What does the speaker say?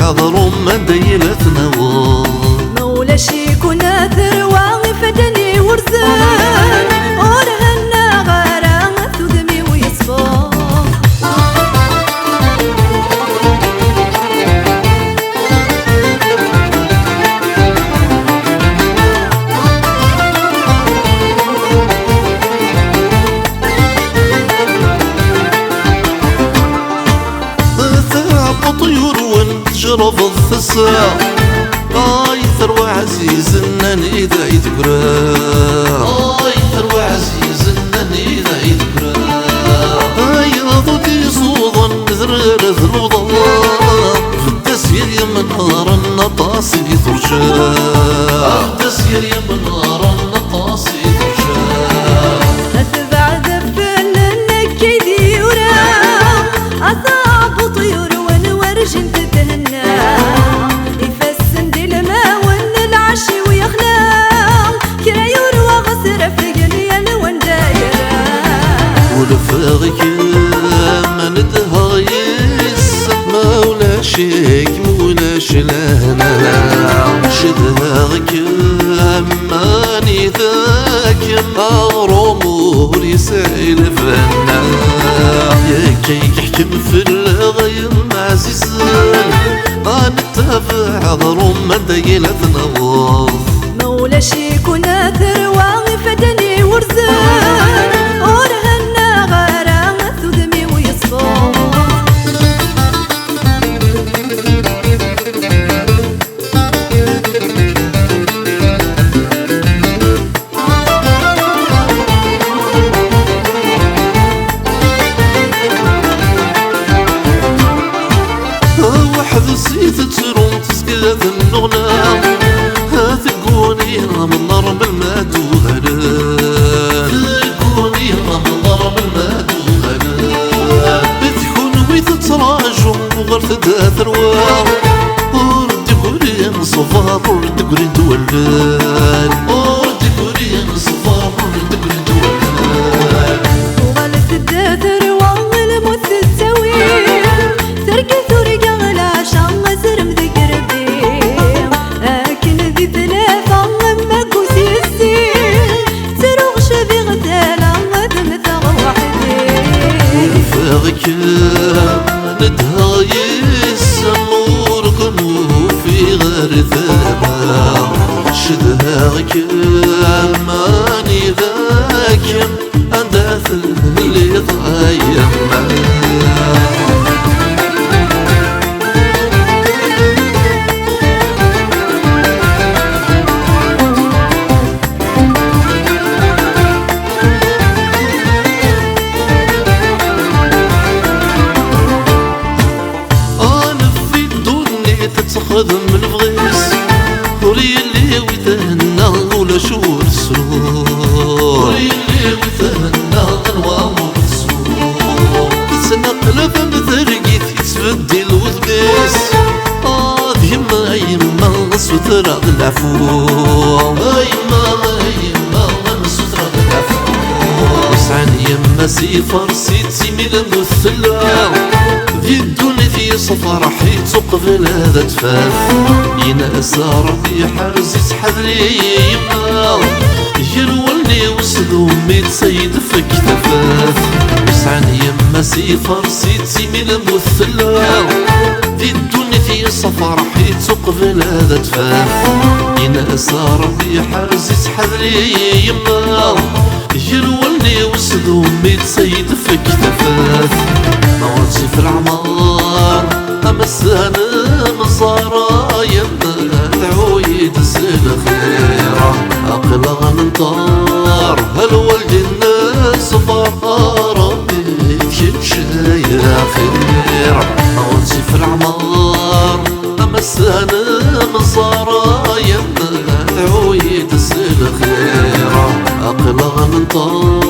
عذر من ديلتنا مولاش يكون ثروة فدني ورزان ورهنا غارة تدمي ويصفى طيور ونتجرب الثسا ثروة عزيز النان إذا يذكرا ثروة عزيز النان إذا يذكرا ضدي صوضا زرار ذنوضا في التسير يمن نهار النطاس يثرشا في التسير يمن نهار النطاس يثرشا أتبع ذفل النكيد يورا أصعب طيور ونورجن تتهنى يفسن دي الماء ونالعشي ويخلع كرا يروى غسر في قليل وندايرا ولفاغك ما ندهايس مولاشيك مولاش لهنا شدهاغك ماني ذاك أغرمور يسائل فنا يا كيك حكم في الغيم عزيزان نتابع عذر من ديلتنا مولاش يكون ثروة فدني ورزان ورهنا غارة تدمي ويصفى زيت تسرون تسقى النغنى تقوني من ضرب الماء وهلا تقوني من ضرب الماء وهلا تكون ويتتراجم وغير تدا ثروة وردي قولي نصفار وردي قولي تولد وردي قولي نصفار وردي قولي تولد وغالت تدا ثروة الموت التويل تركي ثوري فاغك ندهايس نوركم في غير ثابا شدهاغك ماني ذاك انداث اللي ضايم تتخذ من بغيس وري اللي ويتهنى ولا شور السرور وري اللي ويتهنى انوار السرور تسنقلب مثرقيت يتبدل وذبيس يما يما سترى العفو يما سترى العفو وسعن يما سيفر سيتي من المثلة ذي الدنيا في صفر حيت قبل هذا تفاف يناس ربي حرزت حذري يما يرولني وسدو ميت سيد في كتفاف وسعن يما سيفر سيتي من المثلة ذي الدنيا في صفر حيت قبل هذا تفاف يناس ربي حرزت حذري يما يرولني وسدو ميت سيد في كتفاف موتي في العمار أمسانا مصارى يما تعويد السنة خيرة أقلغ ننطار هالولد الناس فقارة يتشايا خيرة موتي في العمار أمسانا مصارى يما تعويد السنة خيرة أقلغ ننطار